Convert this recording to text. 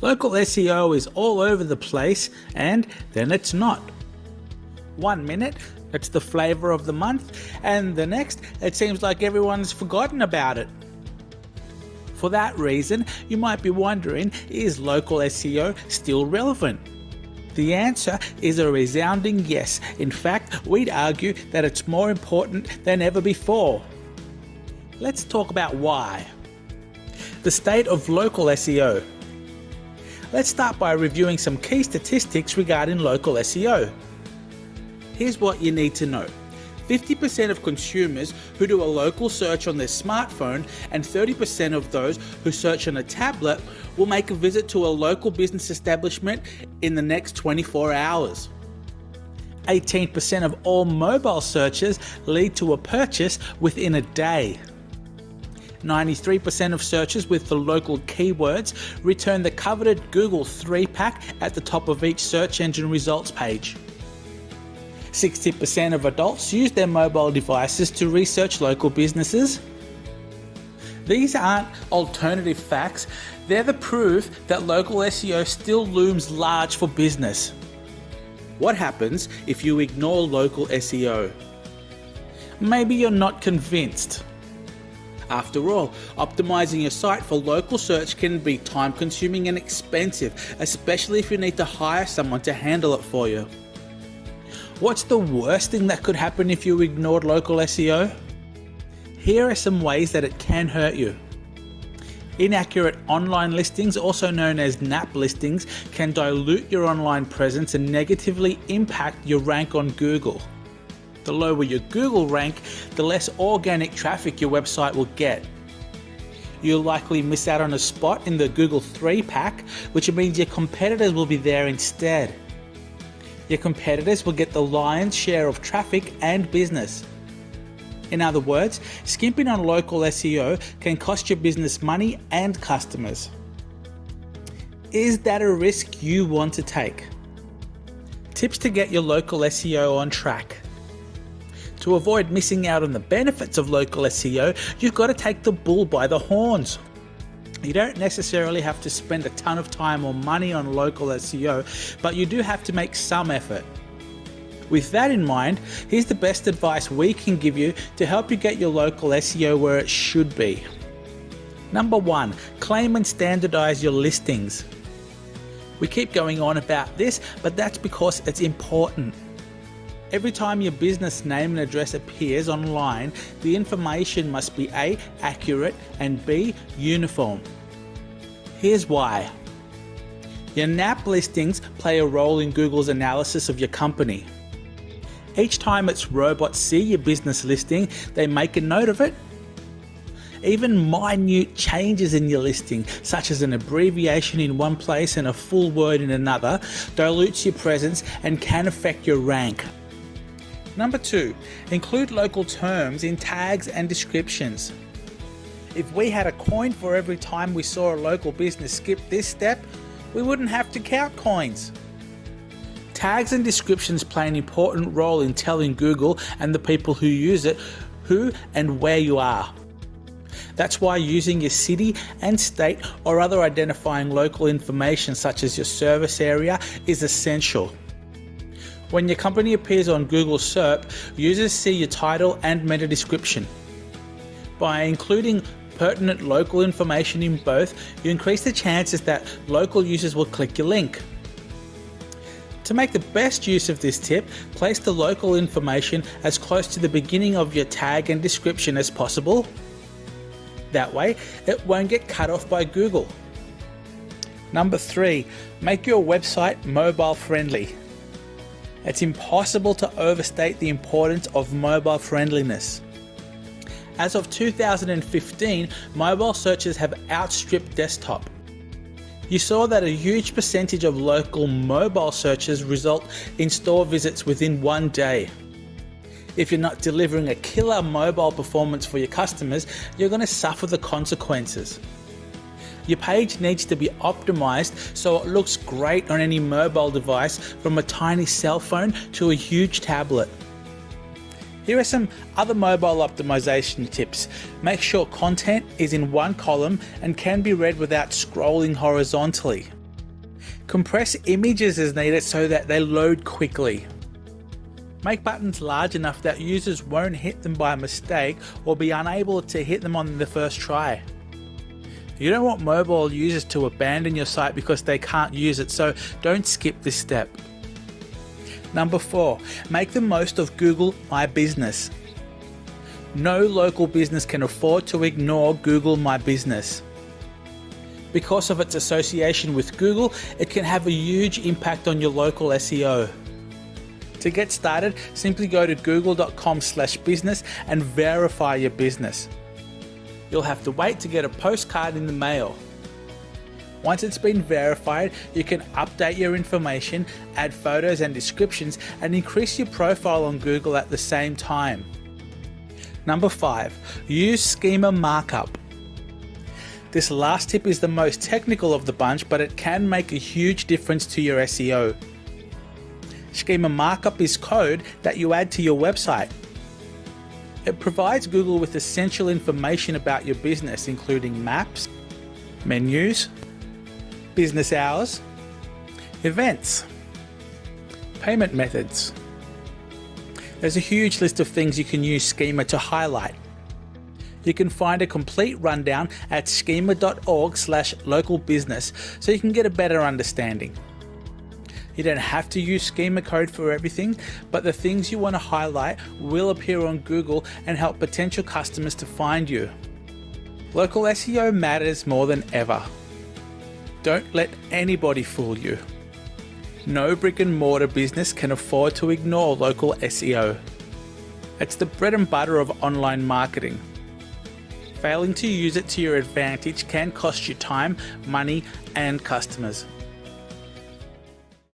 Local SEO is all over the place, and then it's not. 1 minute, it's the flavor of the month, and the next, it seems like everyone's forgotten about it. For that reason, you might be wondering, is local SEO still relevant? The answer is a resounding yes. In fact, we'd argue that it's more important than ever before. Let's talk about why. The state of local SEO. Let's start by reviewing some key statistics regarding local SEO. Here's what you need to know. 50% of consumers who do a local search on their smartphone and 30% of those who search on a tablet will make a visit to a local business establishment in the next 24 hours. 18% of all mobile searches lead to a purchase within a day. 93% of searches with the local keywords return the coveted Google 3-pack at the top of each search engine results page. 60% of adults use their mobile devices to research local businesses. These aren't alternative facts, they're the proof that local SEO still looms large for business. What happens if you ignore local SEO? Maybe you're not convinced. After all, optimizing your site for local search can be time-consuming and expensive, especially if you need to hire someone to handle it for you. What's the worst thing that could happen if you ignored local SEO? Here are some ways that it can hurt you. Inaccurate online listings, also known as NAP listings, can dilute your online presence and negatively impact your rank on Google. The lower your Google rank, the less organic traffic your website will get. You'll likely miss out on a spot in the Google 3-pack, which means your competitors will be there instead. Your competitors will get the lion's share of traffic and business. In other words, skimping on local SEO can cost your business money and customers. Is that a risk you want to take? Tips to get your local SEO on track. To avoid missing out on the benefits of local SEO, you've got to take the bull by the horns. You don't necessarily have to spend a ton of time or money on local SEO, but you do have to make some effort. With that in mind, here's the best advice we can give you to help you get your local SEO where it should be. Number 1, claim and standardize your listings. We keep going on about this, but that's because it's important. Every time your business name and address appears online, the information must be A, accurate, and B, uniform. Here's why. Your NAP listings play a role in Google's analysis of your company. Each time its robots see your business listing, they make a note of it. Even minute changes in your listing, such as an abbreviation in one place and a full word in another, dilutes your presence and can affect your rank. Number 2, include local terms in tags and descriptions. If we had a coin for every time we saw a local business skip this step, we wouldn't have to count coins. Tags and descriptions play an important role in telling Google and the people who use it who and where you are. That's why using your city and state or other identifying local information such as your service area is essential. When your company appears on Google SERP, users see your title and meta description. By including pertinent local information in both, you increase the chances that local users will click your link. To make the best use of this tip, place the local information as close to the beginning of your tag and description as possible. That way, it won't get cut off by Google. Number 3, make your website mobile friendly. It's impossible to overstate the importance of mobile friendliness. As of 2015, mobile searches have outstripped desktop. You saw that a huge percentage of local mobile searches result in store visits within 1 day. If you're not delivering a killer mobile performance for your customers, you're going to suffer the consequences. Your page needs to be optimized so it looks great on any mobile device, from a tiny cell phone to a huge tablet. Here are some other mobile optimization tips. Make sure content is in one column and can be read without scrolling horizontally. Compress images as needed so that they load quickly. Make buttons large enough that users won't hit them by mistake or be unable to hit them on the first try. You don't want mobile users to abandon your site because they can't use it, so don't skip this step. Number 4, make the most of Google My Business. No local business can afford to ignore Google My Business. Because of its association with Google, it can have a huge impact on your local SEO. To get started, simply go to google.com/business and verify your business. You'll have to wait to get a postcard in the mail. Once it's been verified, you can update your information, add photos and descriptions, and increase your profile on Google at the same time. Number 5, use schema markup. This last tip is the most technical of the bunch, but it can make a huge difference to your SEO. Schema markup is code that you add to your website. It provides Google with essential information about your business, including maps, menus, business hours, events, payment methods. There's a huge list of things you can use Schema to highlight. You can find a complete rundown at schema.org/localbusiness so you can get a better understanding. You don't have to use schema code for everything, but the things you want to highlight will appear on Google and help potential customers to find you. Local SEO matters more than ever. Don't let anybody fool you. No brick and mortar business can afford to ignore local SEO. It's the bread and butter of online marketing. Failing to use it to your advantage can cost you time, money, and customers.